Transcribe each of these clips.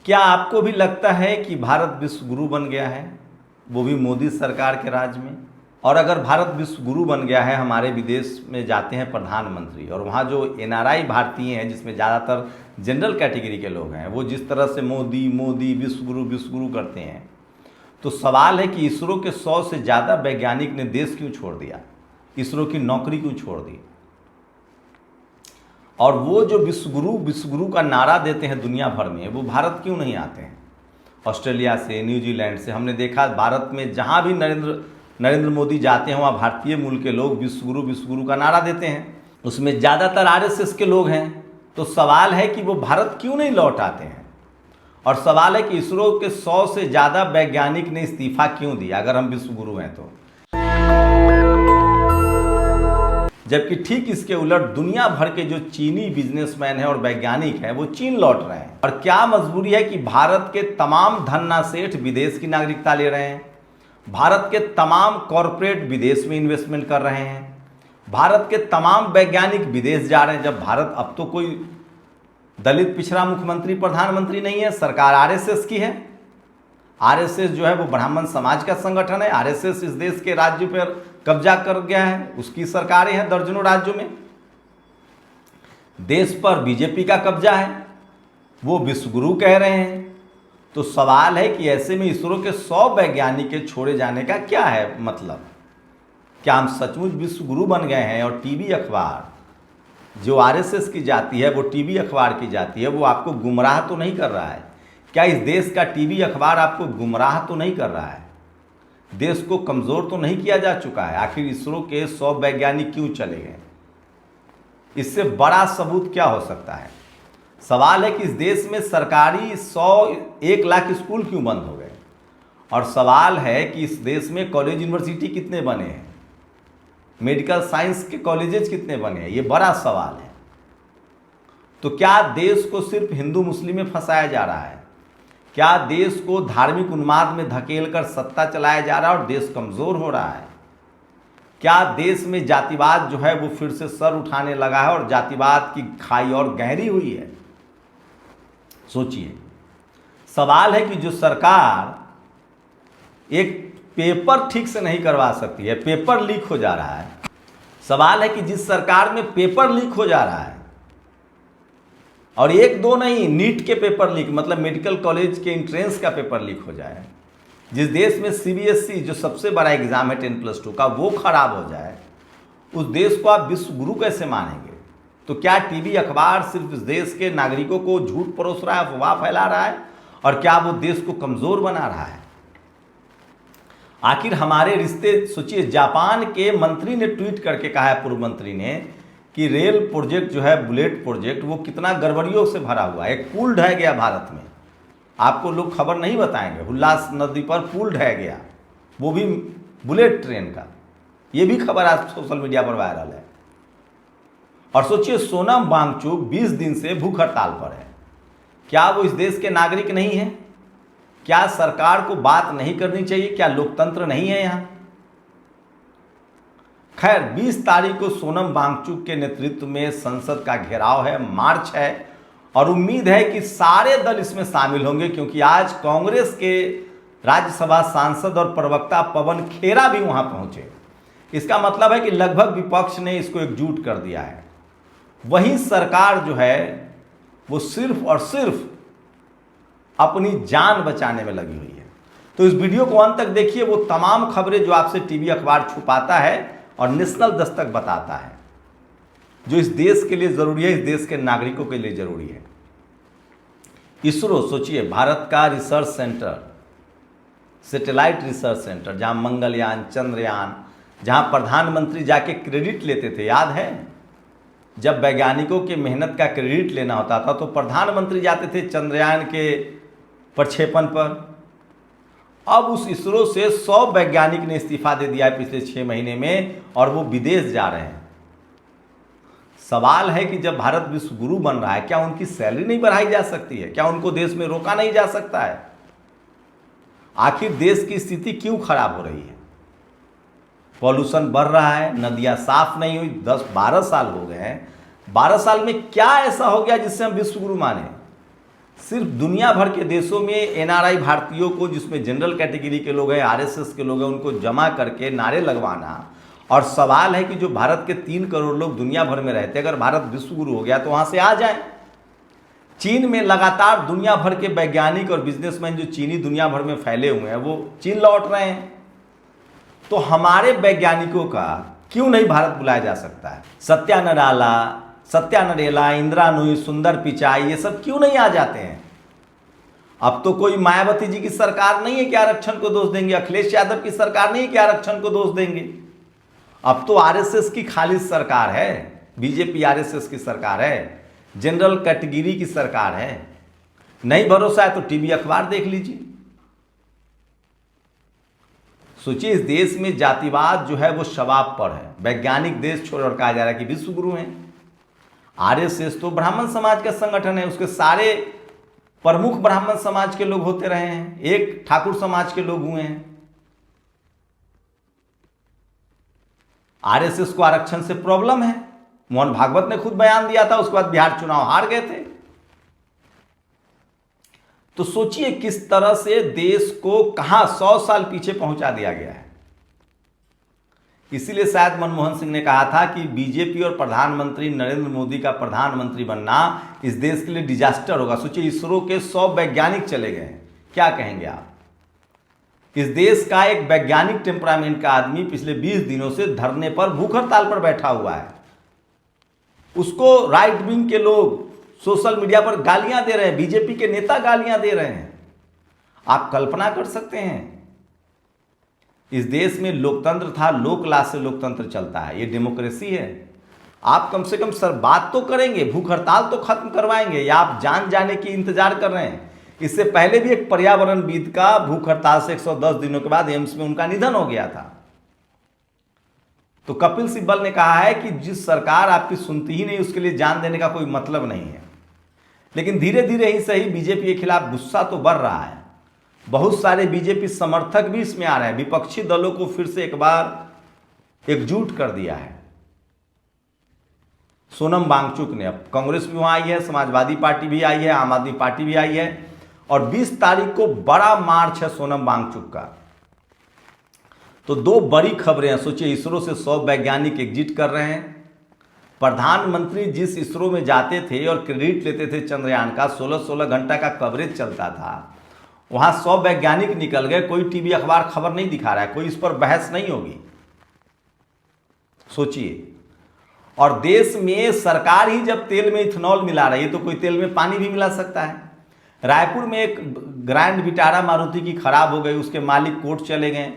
क्या आपको भी लगता है कि भारत विश्व गुरु बन गया है, वो भी मोदी सरकार के राज में? और अगर भारत विश्व गुरु बन गया है, हमारे विदेश में जाते हैं प्रधानमंत्री और वहाँ जो एनआरआई भारतीय हैं जिसमें ज़्यादातर जनरल कैटेगरी के लोग हैं, वो जिस तरह से मोदी मोदी विश्व गुरु करते हैं, तो सवाल है कि इसरो के 100 से ज़्यादा वैज्ञानिक ने देश क्यों छोड़ दिया, इसरो की नौकरी क्यों छोड़ दी? और वो जो विश्व गुरु का नारा देते हैं दुनिया भर में, वो भारत क्यों नहीं आते हैं? ऑस्ट्रेलिया से, न्यूजीलैंड से हमने देखा, भारत में जहाँ भी नरेंद्र मोदी जाते हैं वहाँ भारतीय मूल के लोग विश्व गुरु का नारा देते हैं। उसमें ज़्यादातर आरएसएस के लोग हैं। तो सवाल है कि वो भारत क्यों नहीं लौट आते हैं? और सवाल है कि इसरो के 100 से ज़्यादा वैज्ञानिक ने इस्तीफा क्यों दिया अगर हम विश्व गुरु हैं तो? जबकि ठीक इसके उलट दुनिया भर के जो चीनी बिजनेसमैन हैं और वैज्ञानिक हैं वो चीन लौट रहे हैं। और क्या मजबूरी है कि भारत के तमाम धन्ना सेठ विदेश की नागरिकता ले रहे हैं, भारत के तमाम कॉरपोरेट विदेश में इन्वेस्टमेंट कर रहे हैं, भारत के तमाम वैज्ञानिक विदेश जा रहे हैं, जब भारत अब तो कोई दलित पिछड़ा मुख्यमंत्री प्रधानमंत्री नहीं है, सरकार आरएसएस की है। आरएसएस जो है वो ब्राह्मण समाज का संगठन है। आरएसएस इस देश के राज्यों पर कब्जा कर गया है, उसकी सरकारें हैं दर्जनों राज्यों में। देश पर बीजेपी का कब्जा है, वो विश्व गुरु कह रहे हैं। तो सवाल है कि ऐसे में इसरो के 100 वैज्ञानिक के छोड़े जाने का क्या है मतलब? क्या हम सचमुच विश्व गुरु बन गए हैं? और टीवी अखबार जो आरएसएस की जाती है, वो टीवी अखबार की जाती है, वो आपको गुमराह तो नहीं कर रहा है? क्या इस देश का टीवी अखबार आपको गुमराह तो नहीं कर रहा है? देश को कमज़ोर तो नहीं किया जा चुका है? आखिर इसरो के 100 वैज्ञानिक क्यों चले गए? इससे बड़ा सबूत क्या हो सकता है? सवाल है कि इस देश में सरकारी 1 लाख स्कूल क्यों बंद हो गए? और सवाल है कि इस देश में कॉलेज यूनिवर्सिटी कितने बने हैं, मेडिकल साइंस के कॉलेजेस कितने बने हैं? ये बड़ा सवाल है। तो क्या देश को सिर्फ हिंदू मुस्लिम में फंसाया जा रहा है? क्या देश को धार्मिक उन्माद में धकेलकर सत्ता चलाया जा रहा है और देश कमज़ोर हो रहा है? क्या देश में जातिवाद जो है वो फिर से सर उठाने लगा है और जातिवाद की खाई और गहरी हुई है? सोचिए। सवाल है कि जो सरकार एक पेपर ठीक से नहीं करवा सकती है, पेपर लीक हो जा रहा है। सवाल है कि जिस सरकार में पेपर लीक हो जा रहा है, और 1-2 नहीं, नीट के पेपर लीक, मतलब मेडिकल कॉलेज के एंट्रेंस का पेपर लीक हो जाए, जिस देश में सीबीएसई जो सबसे बड़ा एग्जाम है 10+2 का, वो खराब हो जाए, उस देश को आप विश्व गुरु कैसे मानेंगे? तो क्या टीवी अखबार सिर्फ इस देश के नागरिकों को झूठ परोस रहा है, अफवाह फैला रहा है? और क्या वो देश को कमज़ोर बना रहा है? आखिर हमारे रिश्ते, सोचिए, जापान के मंत्री ने ट्वीट करके कहा है, पूर्व मंत्री ने, कि रेल प्रोजेक्ट जो है, बुलेट प्रोजेक्ट, वो कितना गड़बड़ियों से भरा हुआ है। एक पुल ढह गया भारत में, आपको लोग खबर नहीं बताएंगे। हुल्लास नदी पर पुल ढह गया, वो भी बुलेट ट्रेन का। ये भी खबर आज सोशल मीडिया पर वायरल है। और सोचिए, सोनम वांगचुक 20 दिन से भूख हड़ताल पर है। क्या वो इस देश के नागरिक नहीं है? क्या सरकार को बात नहीं करनी चाहिए? क्या लोकतंत्र नहीं है यहाँ? खैर, 20 तारीख को सोनम वांगचुक के नेतृत्व में संसद का घेराव है, मार्च है, और उम्मीद है कि सारे दल इसमें शामिल होंगे, क्योंकि आज कांग्रेस के राज्यसभा सांसद और प्रवक्ता पवन खेरा भी वहां पहुंचे। इसका मतलब है कि लगभग विपक्ष ने इसको एकजुट कर दिया है। वहीं सरकार जो है वो सिर्फ और सिर्फ अपनी जान बचाने में लगी हुई है। तो इस वीडियो को अंत तक देखिए, वो तमाम खबरें जो आपसे टीवी अखबार छुपाता है और नेशनल दस्तक बताता है, जो इस देश के लिए जरूरी है, इस देश के नागरिकों के लिए जरूरी है। इसरो, सोचिए, भारत का research centre, satellite research centre, जहां मंगलयान, चंद्रयान, जहां प्रधानमंत्री जाके क्रेडिट लेते थे, याद है? जब वैज्ञानिकों की मेहनत का क्रेडिट लेना होता था तो प्रधानमंत्री जाते थे चंद्रयान के प्रक्षेपण पर। अब उस इसरो से 100 वैज्ञानिक ने इस्तीफा दे दिया है पिछले 6 महीने में, और वो विदेश जा रहे हैं। सवाल है कि जब भारत विश्व गुरु बन रहा है, क्या उनकी सैलरी नहीं बढ़ाई जा सकती है? क्या उनको देश में रोका नहीं जा सकता है? आखिर देश की स्थिति क्यों खराब हो रही है? पॉल्यूशन बढ़ रहा है, नदियां साफ नहीं हुई, 10-12 साल हो गए हैं। 12 साल में क्या ऐसा हो गया जिससे हम विश्व गुरु माने? सिर्फ दुनिया भर के देशों में एनआरआई भारतीयों को, जिसमें जनरल कैटेगरी के लोग हैं, आरएसएस के लोग हैं, उनको जमा करके नारे लगवाना। और सवाल है कि जो भारत के 3 करोड़ लोग दुनिया भर में रहते हैं, अगर भारत विश्व गुरु हो गया तो वहां से आ जाए। चीन में लगातार दुनिया भर के वैज्ञानिक और बिजनेसमैन जो चीनी दुनिया भर में फैले हुए हैं वो चीन लौट रहे हैं। तो हमारे वैज्ञानिकों का क्यों नहीं भारत बुलाया जा सकता है? सत्या नडेला, इंदिरा नूई, सुंदर पिचाई, ये सब क्यों नहीं आ जाते हैं? अब तो कोई मायावती जी की सरकार नहीं है कि आरक्षण को दोष देंगे, अखिलेश यादव की सरकार नहीं है कि आरक्षण को दोष देंगे। अब तो आरएसएस की खालिद सरकार है, बीजेपी आरएसएस की सरकार है, जनरल कैटेगरी की सरकार है। नहीं भरोसा है तो टीवी अखबार देख लीजिए। सोचिए, इस देश में जातिवाद जो है वो शबाब पर है। वैज्ञानिक देश छोड़कर कहा जा रहा है कि विश्व गुरु हैं। आरएसएस तो ब्राह्मण समाज का संगठन है, उसके सारे प्रमुख ब्राह्मण समाज के लोग होते रहे हैं, एक ठाकुर समाज के लोग हुए हैं। आरएसएस को आरक्षण से प्रॉब्लम है, मोहन भागवत ने खुद बयान दिया था, उसके बाद बिहार चुनाव हार गए थे। तो सोचिए किस तरह से देश को कहां 100 साल पीछे पहुंचा दिया गया है। इसीलिए शायद मनमोहन सिंह ने कहा था कि बीजेपी और प्रधानमंत्री नरेंद्र मोदी का प्रधानमंत्री बनना इस देश के लिए डिजास्टर होगा। सोचिए, इसरो के 100 वैज्ञानिक चले गए, क्या कहेंगे आप? इस देश का एक वैज्ञानिक टेम्परामेंट का आदमी पिछले 20 दिनों से धरने पर, भूख हड़ताल पर बैठा हुआ है। उसको राइट विंग के लोग सोशल मीडिया पर गालियां दे रहे हैं, बीजेपी के नेता गालियां दे रहे हैं। आप कल्पना कर सकते हैं, इस देश में लोकतंत्र था, लोकलाज से लोकतंत्र चलता है, ये डेमोक्रेसी है। आप कम से कम सर बात तो करेंगे, भूख हड़ताल तो खत्म करवाएंगे, या आप जान जाने की इंतजार कर रहे हैं? इससे पहले भी एक पर्यावरणविद का भूख हड़ताल से 110 दिनों के बाद एम्स में उनका निधन हो गया था। तो कपिल सिब्बल ने कहा है कि जिस सरकार आपकी सुनती ही नहीं उसके लिए जान देने का कोई मतलब नहीं है। लेकिन धीरे धीरे ही सही बीजेपी के खिलाफ गुस्सा तो बढ़ रहा है। बहुत सारे बीजेपी समर्थक भी इसमें आ रहे हैं, विपक्षी दलों को फिर से एक बार एकजुट कर दिया है। सोनम वांगचुक ने, अब कांग्रेस भी वहां आई है, समाजवादी पार्टी भी आई है, आम आदमी पार्टी भी आई है, और 20 तारीख को बड़ा मार्च है सोनम वांगचुक का। तो 2 बड़ी खबरें हैं। सोचिए, इसरो से 100 वैज्ञानिक एग्जिट कर रहे हैं। प्रधानमंत्री जिस इसरो में जाते थे और क्रेडिट लेते थे चंद्रयान का, 16-16 घंटा का कवरेज चलता था, वहां 100 वैज्ञानिक निकल गए। कोई टीवी अखबार खबर नहीं दिखा रहा है, कोई इस पर बहस नहीं होगी। सोचिए, और देश में सरकार ही जब तेल में इथेनॉल मिला रही है तो कोई तेल में पानी भी मिला सकता है। रायपुर में एक ग्रैंड विटारा मारुति की खराब हो गई, उसके मालिक कोर्ट चले गए।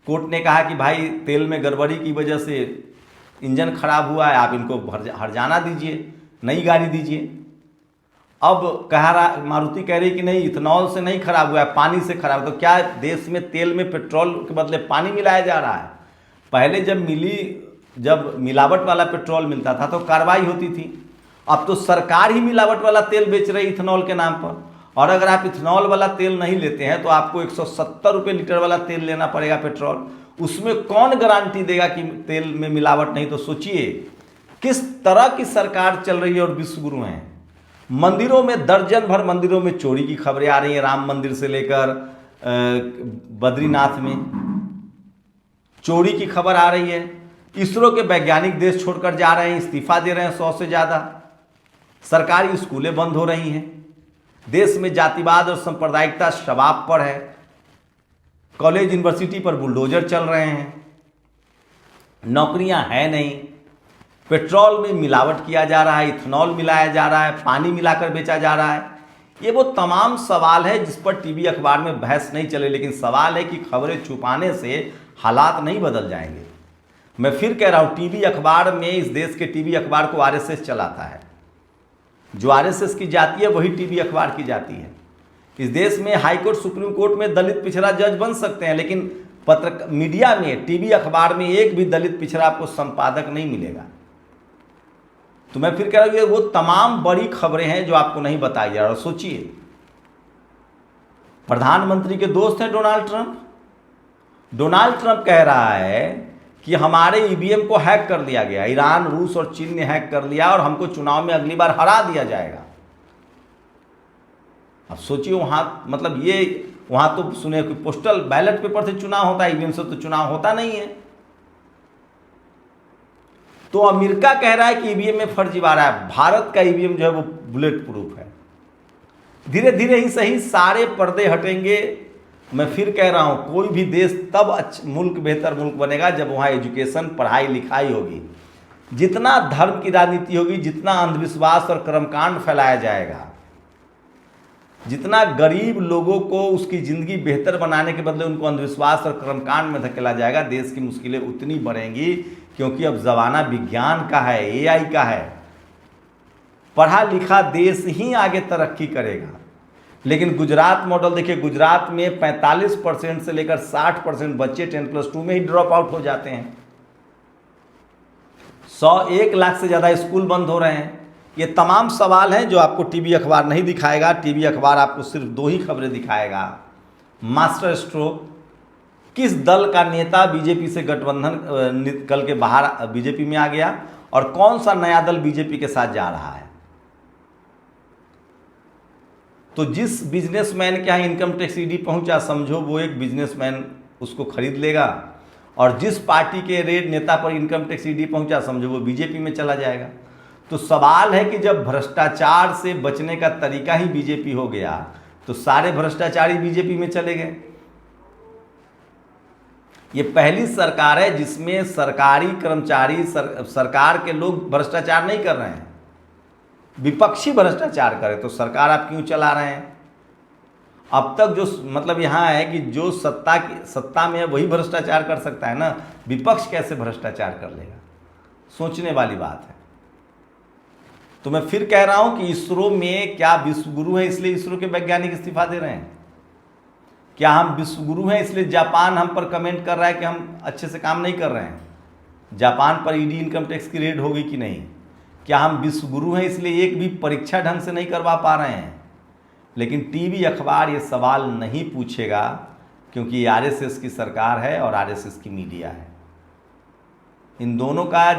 कोर्ट ने कहा कि भाई तेल में गड़बड़ी की वजह से इंजन खराब हुआ है, आप इनको हर्जाना दीजिए, नई गाड़ी दीजिए। अब कह रहा, मारुति कह रही कि नहीं, इथेनॉल से नहीं खराब हुआ है, पानी से खराब। तो क्या देश में तेल में पेट्रोल के बदले पानी मिलाया जा रहा है? पहले जब मिलावट वाला पेट्रोल मिलता था तो कार्रवाई होती थी। अब तो सरकार ही मिलावट वाला तेल बेच रही इथेनॉल के नाम पर, और अगर आप इथेनॉल वाला तेल नहीं लेते हैं तो आपको 170 रुपये लीटर वाला तेल लेना पड़ेगा पेट्रोल। उसमें कौन गारंटी देगा कि तेल में मिलावट नहीं? तो सोचिए किस तरह की सरकार चल रही है। और विश्व गुरु हैं। मंदिरों में, दर्जन भर मंदिरों में चोरी की खबरें आ रही हैं, राम मंदिर से लेकर बद्रीनाथ में चोरी की खबर आ रही है। इसरो के वैज्ञानिक देश छोड़कर जा रहे हैं, इस्तीफा दे रहे हैं 100 से ज़्यादा। सरकारी स्कूलें बंद हो रही हैं। देश में जातिवाद और सांप्रदायिकता शबाब पर है। कॉलेज यूनिवर्सिटी पर बुलडोजर चल रहे हैं। नौकरियां हैं नहीं। पेट्रोल में मिलावट किया जा रहा है, इथेनॉल मिलाया जा रहा है, पानी मिलाकर बेचा जा रहा है। ये वो तमाम सवाल है जिस पर टीवी अखबार में बहस नहीं चले। लेकिन सवाल है कि खबरें छुपाने से हालात नहीं बदल जाएंगे। मैं फिर कह रहा हूँ, टीवी अखबार में, इस देश के टीवी अखबार को आरएसएस चलाता है। जो आरएसएस की जाती है वही टीवी अखबार की जाती है। इस देश में हाईकोर्ट, सुप्रीम कोर्ट में दलित पिछड़ा जज बन सकते हैं, लेकिन मीडिया में, टीवी अखबार में एक भी दलित पिछड़ा आपको संपादक नहीं मिलेगा। तो मैं फिर कह रहा हूँ, ये वो तमाम बड़ी खबरें हैं जो आपको नहीं बताई जा रहा। सोचिए, प्रधानमंत्री के दोस्त हैं डोनाल्ड ट्रंप। डोनाल्ड ट्रंप कह रहा है कि हमारे ईवीएम को हैक कर दिया गया, ईरान, रूस और चीन ने हैक कर लिया और हमको चुनाव में अगली बार हरा दिया जाएगा। अब सोचिए वहाँ मतलब ये वहाँ तो सुने कि पोस्टल बैलेट पेपर से चुनाव होता है, ईवीएम से तो चुनाव होता नहीं है। तो अमेरिका कह रहा है कि ईवीएम में फर्जीवाड़ा है, भारत का ईवीएम जो है वो बुलेट प्रूफ है। धीरे धीरे ही सही सारे पर्दे हटेंगे। मैं फिर कह रहा हूँ, कोई भी देश तब मुल्क बेहतर मुल्क बनेगा जब वहाँ एजुकेशन पढ़ाई लिखाई होगी। जितना धर्म की राजनीति होगी, जितना अंधविश्वास और कर्मकांड फैलाया जाएगा, जितना गरीब लोगों को उसकी ज़िंदगी बेहतर बनाने के बदले उनको अंधविश्वास और कर्मकांड में धकेला जाएगा, देश की मुश्किलें उतनी बढ़ेंगी। क्योंकि अब ज़माना विज्ञान का है, एआई का है। पढ़ा लिखा देश ही आगे तरक्की करेगा। लेकिन गुजरात मॉडल देखिए, गुजरात में 45% से लेकर 60% बच्चे 10+2 में ही ड्रॉप आउट हो जाते हैं। 1 लाख से ज़्यादा स्कूल बंद हो रहे हैं। ये तमाम सवाल हैं जो आपको टीवी अखबार नहीं दिखाएगा। टीवी अखबार आपको सिर्फ 2 ही खबरें दिखाएगा। मास्टर स्ट्रोक, किस दल का नेता बीजेपी से गठबंधन निकल के बाहर बीजेपी में आ गया और कौन सा नया दल बीजेपी के साथ जा रहा है। तो जिस बिजनेसमैन के यहाँ इनकम टैक्स ईडी पहुंचा, समझो वो एक बिजनेसमैन उसको खरीद लेगा, और जिस पार्टी के रेड नेता पर इनकम टैक्स ईडी पहुंचा, समझो वो बीजेपी में चला जाएगा। तो सवाल है कि जब भ्रष्टाचार से बचने का तरीका ही बीजेपी हो गया तो सारे भ्रष्टाचारी बीजेपी में चले गए। ये पहली सरकार है जिसमें सरकारी कर्मचारी सरकार के लोग भ्रष्टाचार नहीं कर रहे हैं, विपक्षी भ्रष्टाचार करे, तो सरकार आप क्यों चला रहे हैं। अब तक जो मतलब यहाँ है कि जो सत्ता में है वही भ्रष्टाचार कर सकता है ना, विपक्ष कैसे भ्रष्टाचार कर लेगा। सोचने वाली बात है। तो मैं फिर कह रहा हूं कि इसरो में क्या विश्वगुरु है इसलिए इसरो के वैज्ञानिक इस्तीफा दे रहे हैं? क्या हम विश्वगुरु हैं इसलिए जापान हम पर कमेंट कर रहा है कि हम अच्छे से काम नहीं कर रहे हैं? जापान पर ईडी इनकम टैक्स की रेड होगी कि नहीं? क्या हम विश्वगुरु हैं इसलिए एक भी परीक्षा ढंग से नहीं करवा पा रहे हैं? लेकिन टीवी अखबार ये सवाल नहीं पूछेगा, क्योंकि आरएसएस की सरकार है और आरएसएस की मीडिया है। इन दोनों का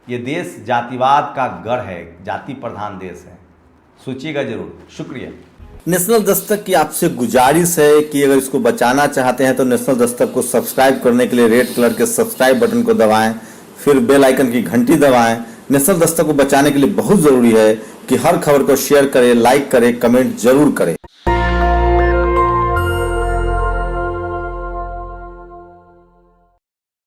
ये देश जातिवाद का गढ़ है, जाति प्रधान देश है। सोचिएगा जरूर। शुक्रिया। नेशनल दस्तक की आपसे गुजारिश है कि अगर इसको बचाना चाहते हैं तो नेशनल दस्तक को सब्सक्राइब करने के लिए रेड कलर के सब्सक्राइब बटन को दबाएं, फिर बेल आइकन की घंटी दबाएं। नेशनल दस्तक को बचाने के लिए बहुत ज़रूरी है कि हर खबर को शेयर करें, लाइक करें, कमेंट जरूर करें।